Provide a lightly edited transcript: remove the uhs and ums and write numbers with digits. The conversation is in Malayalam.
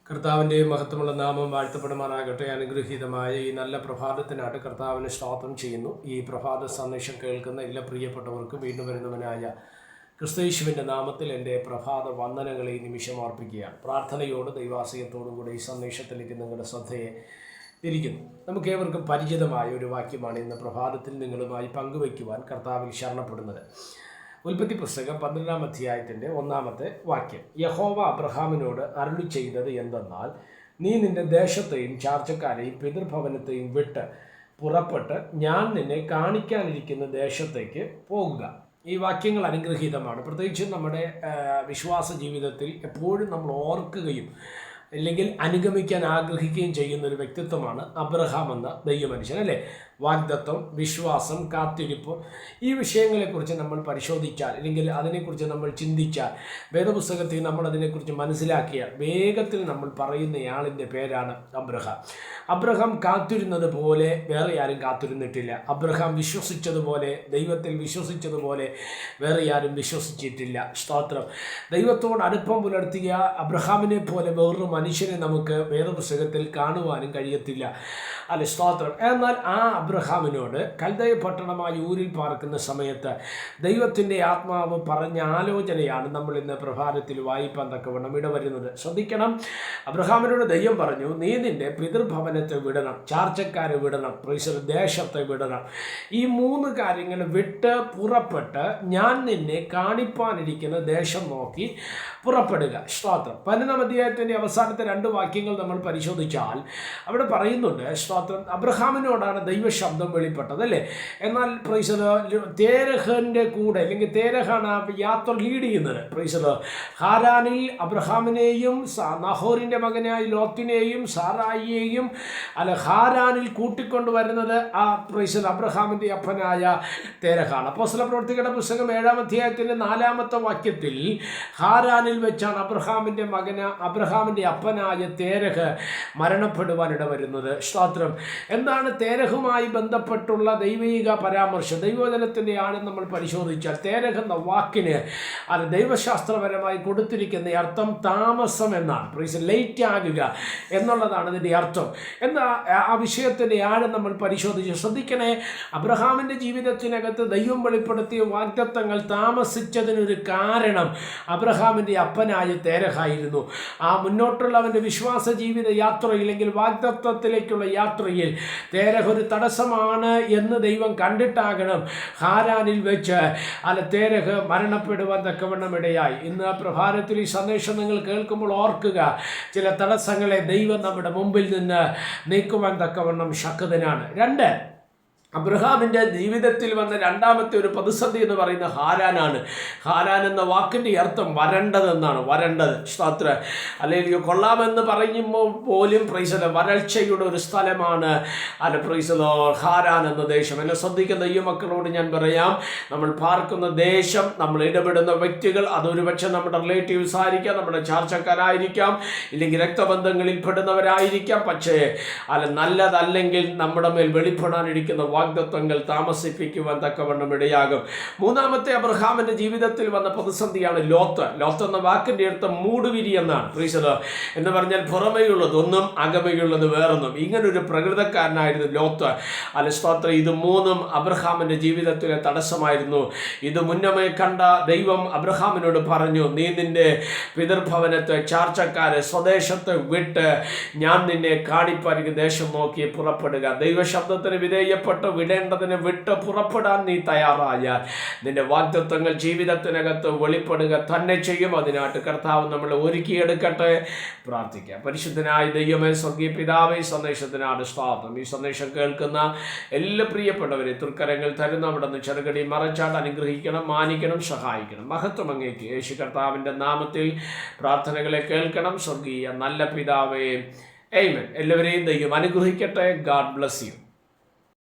കർത്താവിൻ്റെ മഹത്വമുള്ള നാമം വാഴ്ത്തപ്പെടുമാറാകട്ടെ. അനുഗ്രഹീതമായ ഈ നല്ല പ്രഭാതത്തിനായിട്ട് കർത്താവിന് സ്തോത്രം ചെയ്യുന്നു. ഈ പ്രഭാത സന്ദേശം കേൾക്കുന്ന എല്ലാ പ്രിയപ്പെട്ടവർക്കും വീണ്ടും വരുന്നവനായ ക്രിസ്തുയേശുവിൻ്റെ നാമത്തിൽ എൻ്റെ പ്രഭാത വന്ദനങ്ങളെ ഈ നിമിഷം അർപ്പിക്കുകയാണ്. പ്രാർത്ഥനയോട് ദൈവാശ്രയത്തോടും കൂടെ ഈ സന്ദേശത്തിലേക്ക് നിങ്ങളുടെ ശ്രദ്ധയെ തിരിക്കുന്നു. നമുക്കേവർക്കും പരിചിതമായ ഒരു വാക്യമാണ് ഇന്ന് പ്രഭാതത്തിൽ നിങ്ങളുമായി പങ്കുവയ്ക്കുവാൻ കർത്താവിൽ ശരണപ്പെടുന്നത്. ഉൽപ്പത്തി പുസ്തകം 12-ാം അധ്യായത്തിൻ്റെ 1-ാമത്തെ വാക്യം. യഹോവ അബ്രഹാമിനോട് അരുളി ചെയ്തത് എന്തെന്നാൽ, നീ നിന്റെ ദേശത്തെയും ചാർച്ചക്കാരെയും പിതൃഭവനത്തെയും വിട്ട് പുറപ്പെട്ട് ഞാൻ നിന്നെ കാണിക്കാനിരിക്കുന്ന ദേശത്തേക്ക് പോകുക. ഈ വാക്യങ്ങൾ അനുഗ്രഹീതമാണ്. പ്രത്യേകിച്ചും നമ്മുടെ വിശ്വാസ ജീവിതത്തിൽ എപ്പോഴും നമ്മൾ ഓർക്കുകയും അല്ലെങ്കിൽ അനുഗമിക്കാൻ ആഗ്രഹിക്കുകയും ചെയ്യുന്ന ഒരു വ്യക്തിത്വമാണ് അബ്രഹാം എന്ന ദൈവമനുഷ്യൻ, അല്ലേ? വാഗ്ദത്തം, വിശ്വാസം, കാത്തിരിപ്പ്, ഈ വിഷയങ്ങളെക്കുറിച്ച് നമ്മൾ പരിശോധിച്ചാൽ അല്ലെങ്കിൽ അതിനെക്കുറിച്ച് നമ്മൾ ചിന്തിച്ചാൽ, വേദപുസ്തകത്തിൽ നമ്മൾ അതിനെക്കുറിച്ച് മനസ്സിലാക്കിയാൽ വേഗത്തിൽ നമ്മൾ പറയുന്നയാളിൻ്റെ പേരാണ് അബ്രഹാം. അബ്രഹാം കാത്തിരുന്നത് പോലെ വേറെ ആരും കാത്തിരുന്നിട്ടില്ല. അബ്രഹാം വിശ്വസിച്ചതുപോലെ, ദൈവത്തിൽ വിശ്വസിച്ചതുപോലെ വേറെ ആരും വിശ്വസിച്ചിട്ടില്ല. സ്തോത്രം. ദൈവത്തോട് അടുപ്പം പുലർത്തിയ അബ്രഹാമിനെ പോലെ വേറൊരു മനുഷ്യനെ നമുക്ക് വേദപുസ്തകത്തിൽ കാണുവാനും കഴിയത്തില്ല, അല്ലെ? സ്തോത്രം. എന്നാൽ ആ അബ്രഹാമിനോട് കൽദയ പട്ടണമായ ഊരിൽ പാർക്കുന്ന സമയത്ത് ദൈവത്തിൻ്റെ ആത്മാവ് പറഞ്ഞ ആലോചനയാണ് നമ്മൾ ഇന്ന് പ്രഭാതത്തിൽ വായിപ്പാൻ തക്കവണ്ണം ഇടവരുന്നത്. ശ്രദ്ധിക്കണം. അബ്രഹാമിനോട് ദൈവം പറഞ്ഞു, നീ നിന്റെ പിതൃഭവനത്തെ വിടണം, ചാർച്ചക്കാരെ വിടണം, ദേശത്തെ വിടണം. ഈ 3 കാര്യങ്ങൾ വിട്ട് പുറപ്പെട്ട് ഞാൻ നിന്നെ കാണിപ്പാനിരിക്കുന്ന ദേശം നോക്കി പുറപ്പെടുക. സ്തോത്രം. 12-ാം അധ്യായത്തിൻ്റെ അവസാനത്തെ 2 വാക്യങ്ങൾ നമ്മൾ പരിശോധിച്ചാൽ അവിടെ പറയുന്നുണ്ട്, സ്തോത്രം, അബ്രഹാമിനോടാണ് ദൈവശബ്ദം വെളിപ്പെട്ടത്, അല്ലേ? എന്നാൽ തേരഹിൻ്റെ കൂടെ, അല്ലെങ്കിൽ തേരഹാണ് ആ യാത്ര ലീഡ് ചെയ്യുന്നത്. ഹാരാനിൽ അബ്രഹാമിനെയും നഹോറിൻ്റെ മകനായ ലോത്തിനെയും സാറായിയെയും ഹാരാനിൽ കൂട്ടിക്കൊണ്ടുവരുന്നത് ആ അബ്രഹാമിൻ്റെ അപ്പനായ തേരഹാണ്. അപ്പോസ്തല പ്രവൃത്തികളുടെ പുസ്തകം 7-ാം അധ്യായത്തിൻ്റെ 4-ാമത്തെ വാക്യത്തിൽ ഹാരാനിൽ വെച്ചാണ് അബ്രഹാമിൻ്റെ അപ്പനായ തേരഹ് മരണപ്പെടുവാനിട വരുന്നത്. സ്തോത്രം. എന്താണ് തേരഹുമായി ബന്ധപ്പെട്ടുള്ള ദൈവിക പരാമർശം? ദൈവവചനത്തിൻ്റെ ആണെന്ന് നമ്മൾ പരിശോധിച്ചാൽ തേരഹ് എന്ന വാക്കിന് ദൈവശാസ്ത്രപരമായി കൊടുത്തിരിക്കുന്ന അർത്ഥം താമസം എന്നാണ്. ലേറ്റ് ആകുക എന്നുള്ളതാണ് ഇതിൻ്റെ അർത്ഥം. എന്നാൽ ആ വിഷയത്തിൻ്റെ ആഴം നമ്മൾ പരിശോധിച്ച് ശ്രദ്ധിക്കണേ. അബ്രഹാമിൻ്റെ ജീവിതത്തിനകത്ത് ദൈവം വെളിപ്പെടുത്തിയ വാഗ്ദത്തങ്ങൾ താമസിച്ചതിനൊരു കാരണം അബ്രഹാമിൻ്റെ അപ്പനായ തേരഹായിരുന്നു. ആ മുന്നോട്ടുള്ള അവൻ്റെ വിശ്വാസ ജീവിത യാത്രയിൽ, അല്ലെങ്കിൽ വാഗ്ദത്തത്തിലേക്കുള്ള യാത്രയിൽ തേരഹ് ഒരു തടസ്സമാണ് എന്ന് ദൈവം കണ്ടിട്ടാകണം ഹാരാനിൽ വെച്ച് തേരഹ് മരണപ്പെടുവാൻ തക്കവണ്ണം ഇടയായി. ഇന്ന് പ്രഭാതത്തിൽ ഈ സന്ദേശം നിങ്ങൾ കേൾക്കുമ്പോൾ ഓർക്കുക, ചില തടസ്സങ്ങളെ ദൈവം നമ്മുടെ മുമ്പിൽ നിന്ന് നീക്കുവാൻ തക്കവണ്ണം ശക്തനാണ്. 2, അബ്രഹാമിൻ്റെ ജീവിതത്തിൽ വന്ന 2-ാമത്തെ ഒരു പ്രതിസന്ധി എന്ന് പറയുന്നത് ഹാരാനാണ്. ഹാരാൻ എന്ന വാക്കിൻ്റെ അർത്ഥം വരണ്ടതെന്നാണ്. വരണ്ടത്. സ്തോത്രം. അല്ലെങ്കിൽ കൊള്ളാമെന്ന് പറയുമ്പോൾ പോലും വരൾച്ചയുടെ ഒരു സ്ഥലമാണ് ഹാരാൻ എന്ന ദേശം. എന്നെ ശ്രദ്ധിക്കുന്ന ഈ മക്കളോട് ഞാൻ പറയാം, നമ്മൾ പാർക്കുന്ന ദേശം, നമ്മൾ ഇടപെടുന്ന വ്യക്തികൾ, അതൊരു പക്ഷേ നമ്മുടെ റിലേറ്റീവ്സ് ആയിരിക്കാം, നമ്മുടെ ചാർച്ചക്കാരായിരിക്കാം, ഇല്ലെങ്കിൽ രക്തബന്ധങ്ങളിൽ പെടുന്നവരായിരിക്കാം. പക്ഷേ നല്ലതല്ലെങ്കിൽ നമ്മുടെ മേൽ വെളിപ്പെടാനിരിക്കുന്ന വാഗ്ദത്തങ്ങൾ താമസിപ്പിക്കുവാൻ തക്കവണ്ണം ഇടയാകും. 3-ാമത്തെ അബ്രഹാമിൻ്റെ ജീവിതത്തിൽ വന്ന പ്രതിസന്ധിയാണ് ലോത്ത്. ലോത്ത് എന്ന വാക്കിൻ്റെ അർത്ഥം മൂടുവിരി എന്നാണ്. എന്ന് പറഞ്ഞാൽ പുറമേയുള്ളത് ഒന്നും അകമേയുള്ളത് വേറൊന്നും. ഇങ്ങനൊരു പ്രകൃതക്കാരനായിരുന്നു ലോത്ത്. സ്തോത്രം. ഇത് 3ഉം അബ്രഹാമിൻ്റെ ജീവിതത്തിലെ തടസ്സമായിരുന്നു. ഇത് മുന്നമേ കണ്ട ദൈവം അബ്രഹാമിനോട് പറഞ്ഞു, നീ നിന്റെ പിതൃഭവനത്തെ, ചാർച്ചക്കാരെ, സ്വദേശത്തെ വിട്ട് ഞാൻ നിന്നെ കാണിപ്പാനിരിക്കുന്ന ദേശം നോക്കി പുറപ്പെടുക. ദൈവശബ്ദത്തിന് വിധേയപ്പെട്ട് വിടേണ്ടതിന് വിട്ട് പുറപ്പെടാൻ നീ തയ്യാറായാൽ നിന്റെ വാഗ്ദത്തങ്ങൾ ജീവിതത്തിനകത്ത് വെളിപ്പെടുക തന്നെ ചെയ്യും. അതിനായിട്ട് കർത്താവ് നമ്മളെ ഒരുക്കിയെടുക്കട്ടെ. പ്രാർത്ഥിക്കാം. പരിശുദ്ധനായ ദൈവമേ, സ്വർഗീയ പിതാവേ, സന്ദേശത്തിനാണ് സ്തോത്രം. ഈ സന്ദേശം കേൾക്കുന്ന എല്ലാ പ്രിയപ്പെട്ടവരെ തൃക്കരങ്ങൾ തരുന്ന അവിടെ നിന്ന് ചെറുകടി മറച്ചാട്ട് അനുഗ്രഹിക്കണം, മാനിക്കണം, സഹായിക്കണം. മഹത്വം അങ്ങേക്ക്. യേശു കർത്താവിൻ്റെ നാമത്തിൽ പ്രാർത്ഥനകളെ കേൾക്കണം. സ്വർഗീയ നല്ല പിതാവേ, ആമേൻ. എല്ലാവരെയും ദൈവം അനുഗ്രഹിക്കട്ടെ. God bless you.